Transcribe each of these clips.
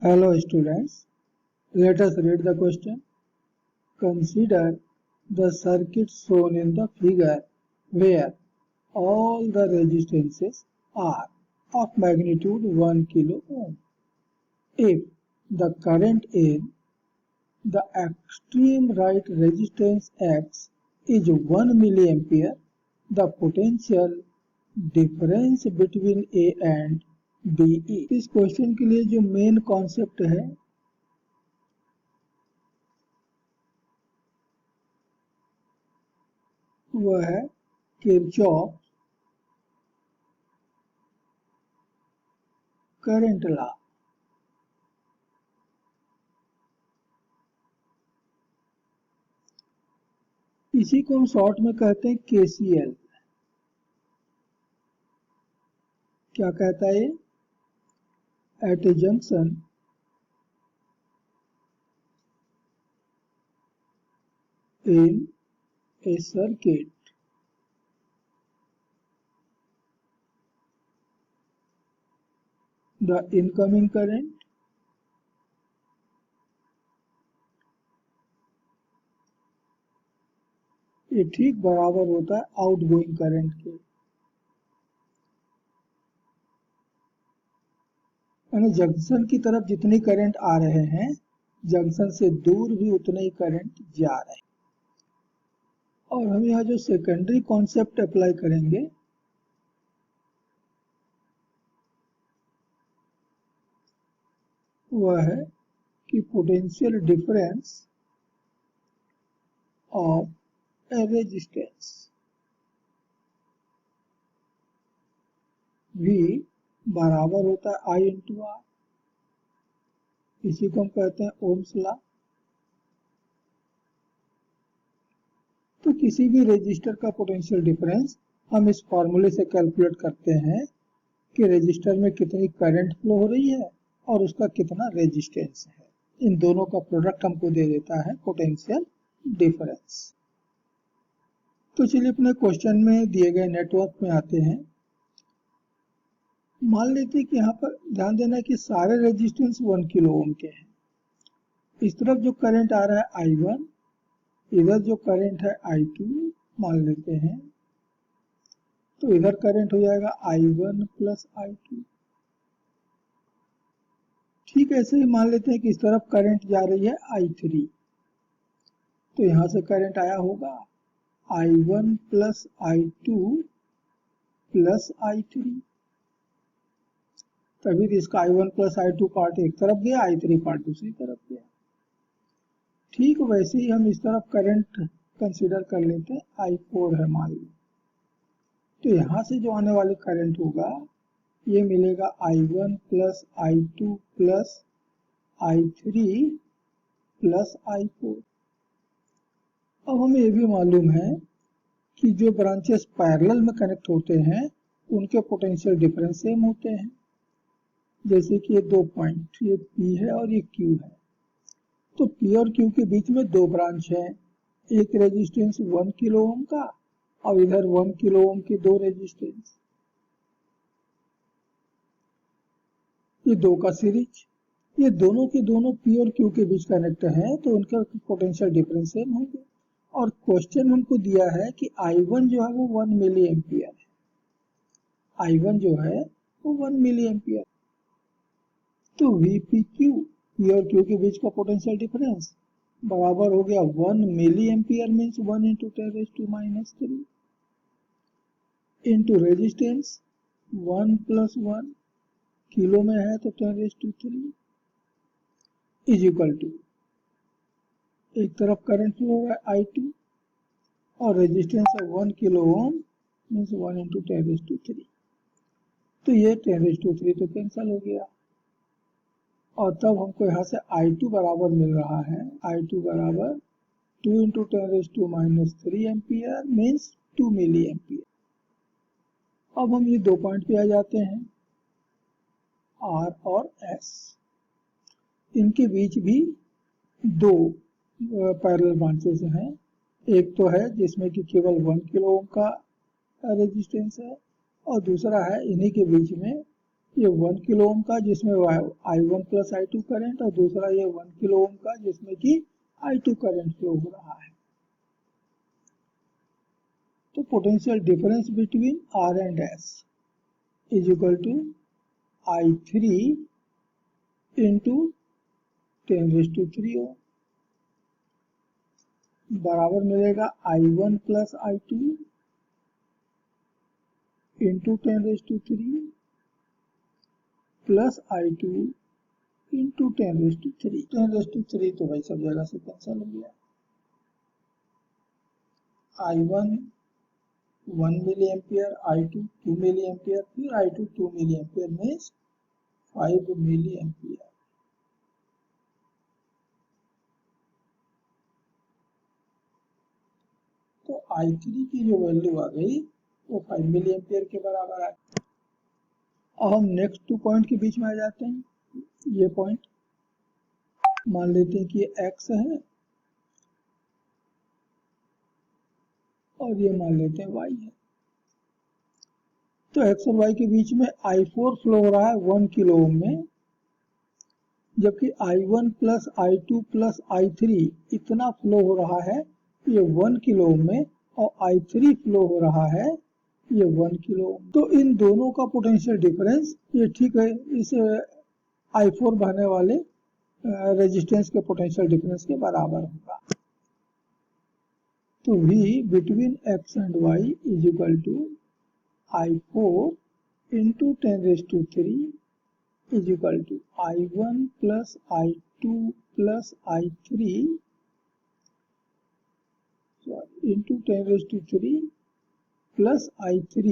Hello students, let us read the question. Consider the circuit shown in the figure where all the resistances are of magnitude 1 kilo ohm. If the current in the extreme right resistance X is 1 milliampere, the potential difference between A and B is. इस question के लिए जो main concept है वह है Kirchhoff current law. इसी को हम शॉर्ट में कहते हैं केसीएल। क्या कहता है? At a junction in a circuit the incoming current ये ठीक बराबर होता है आउटगोइंग करंट के, यानी जंक्शन की तरफ जितनी करंट आ रहे हैं जंक्शन से दूर भी उतने ही करंट जा रहे हैं। और हम यहाँ जो सेकेंडरी कॉन्सेप्ट अप्लाई करेंगे वह है कि potential difference of A resistance V बराबर होता है I इंटू R। इसी को हम कहते हैं ओम्स लॉ। तो किसी भी रेजिस्टर का पोटेंशियल डिफरेंस हम इस फॉर्मूले से कैलकुलेट करते हैं कि रेजिस्टर में कितनी करंट फ्लो हो रही है और उसका कितना रेजिस्टेंस है। इन दोनों का प्रोडक्ट हमको दे देता है पोटेंशियल डिफरेंस। तो चलिए अपने क्वेश्चन में दिए गए नेटवर्क में आते हैं। मान लेते हैं कि यहाँ पर ध्यान देना है कि सारे रेजिस्टेंस 1 किलो ओम के हैं। इस तरफ जो करंट आ रहा है I1, इधर जो करंट है I2 मान लेते हैं, तो इधर करंट हो जाएगा I1 प्लस I2। ठीक ऐसे ही मान लेते हैं कि इस तरफ करंट जा रही है I3, तो यहां से करंट आया होगा I1 plus I2 plus I3, तभी तो इसका I1 प्लस I2 पार्ट एक तरफ गया, I3 पार्ट दूसरी तरफ गया। ठीक वैसे ही हम इस तरफ करंट कंसीडर कर लेते हैं I4 है मान लो, तो यहां से जो आने वाले करंट होगा ये मिलेगा I1 plus I2 plus I3 plus I4। अब हमें ये भी मालूम है कि जो ब्रांचेस पैरेलल में कनेक्ट होते हैं उनके पोटेंशियल डिफरेंस सेम होते हैं। जैसे कि ये दो पॉइंट, ये P है और ये Q है, तो P और Q के बीच में दो ब्रांच है, एक रेजिस्टेंस 1 किलो ओम का और इधर 1 किलो ओम के दो रेजिस्टेंस, ये दो का सीरीज। ये दोनों के दोनों P और Q के बीच कनेक्ट है तो उनका पोटेंशियल डिफरेंस सेम होंगे। और क्वेश्चन हमको दिया है कि I1 जो है वो 1 मिली एम्पियर है, I1 जो है वो 1 मिली एम्पियर। तो VPQ P और Q के बीच का पोटेंशियल डिफरेंस बराबर हो गया 1 milliampere means 1 into 10⁻³ into resistance 1 plus 1 kilo में है तो 10⁻³ इज इक्वल टू, एक तरफ करंट फ्लो हो रहा है I2 और रेजिस्टेंस है 1 किलो ओम मीन्स 1 इंटू 10⁻³, तो ये 10⁻³ तो कैंसिल हो गया और तब हमको यहाँ से I2 बराबर मिल रहा है, I2 बराबर 2 into 10⁻³ ampere means 2 milliampere. अब हम ये दो पॉइंट पे आ जाते हैं R और S, इनके बीच भी दो पैरेलल ब्रांचेस हैं। एक तो है जिसमें कि केवल 1 किलो ओम का रेजिस्टेंस है और दूसरा है इन्हीं के बीच में ये 1 किलो ओम का जिसमें I1 प्लस I2 करंट, और दूसरा ये 1 किलो ओम का जिसमें कि I2 करंट फ्लो हो रहा है। तो potential difference between R and S is equal to I3 into 10⁻³ ohm बराबर मिलेगा I1 plus I2 into 10⁻³ plus I2 into 10⁻³ 10⁻³ तो भाई सब जगह से कैंसिल हो गया। I1 1 milli ampere, I2 2 milli ampere, फिर I2 2 milliampere means 5 milliampere. तो I3 की जो वैल्यू आ गई वो 5 मिली एम्पियर के बराबर आ गई। अब हम नेक्स्ट 2 पॉइंट के बीच में आ जाते हैं। ये पॉइंट मान लेते हैं कि ये x है और ये मान लेते हैं y है। तो x और y के बीच में I4 फ्लो हो रहा है 1 किलो ओम में, जबकि I1 plus I2 plus I3 इतना फ्लो हो रहा है ये 1 किलो ओम में, और I3 फ्लो हो रहा है ये 1 किलो ओम। तो इन दोनों का पोटेंशियल डिफरेंस ये ठीक है इस I4 बहने वाले रेजिस्टेंस के पोटेंशियल डिफरेंस के बराबर होगा। तो V between x and y is equal to I4 into 10⁻³ is equal to I1 plus I2 plus I3 into 10⁻³ plus I3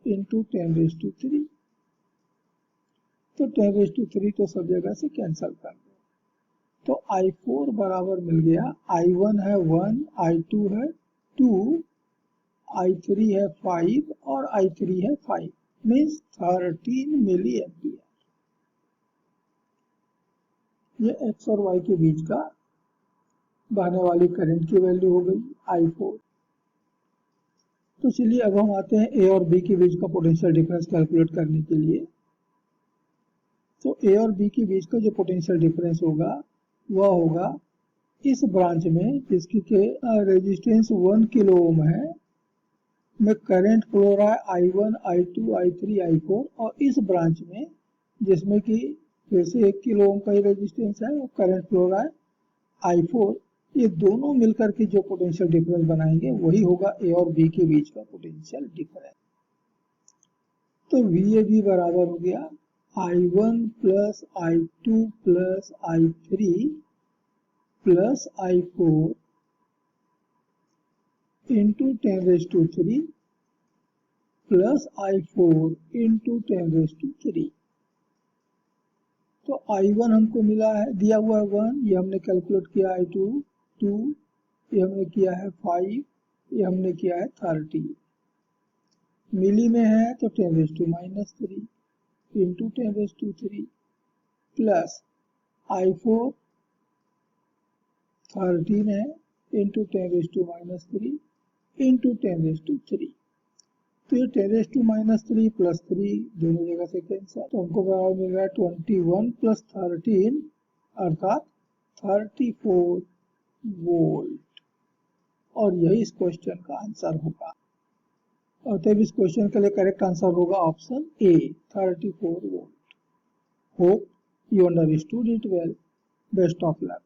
into 10⁻³। तो 10⁻³ तो सब जगह से कैंसिल कर दो। तो I4 बराबर मिल गया, I1 है 1, I2 है 2, I3 है 5 और I3 है 5 मीन्स 13 मिली एम्पियर। ये x और y के बीच का बहने वाली करंट की वैल्यू हो गई I4। तो चलिए अब हम आते हैं A और B के बीच का पोटेंशियल डिफरेंस कैलकुलेट करने के लिए। तो A और B के बीच का जो पोटेंशियल डिफरेंस होगा वह होगा इस ब्रांच में जिसकी के रेजिस्टेंस 1 किलो ओम है में करंट फ्लो हो रहा है I1, I2, I3, I4, और इस ब्रांच में जिसमें कि फिर से 1 किलो ओम का ही रेजिस्टेंस है और करंट फ्लो हो रहा है I4, ये दोनों मिलकर के जो पोटेंशियल डिफरेंस बनाएंगे वही होगा A और B के बीच का पोटेंशियल डिफरेंस। तो VAB बराबर हो गया I1 plus I2 plus I3 plus I4 into 10⁻³ plus I4 into 10⁻³। तो I1 हमको मिला है, दिया हुआ है 1, ये हमने कैलकुलेट किया I2 2, ये हमने किया है 5, ये हमने किया है 30। मिली में है तो 10⁻³ इंटू 10⁻³ प्लस I4 13 है इंटू 10⁻³ इंटू 10⁻³। तो ये 10⁻³ प्लस 3 दोनों जगह से कैंसिल, तो हमको बराबर मिल रहा है 21 प्लस 13 अर्थात 34 वोल्ट। और यही इस क्वेश्चन का आंसर होगा। और तब इस क्वेश्चन के लिए करेक्ट आंसर होगा option A 34 volt. Hope you understood it well. Best of luck.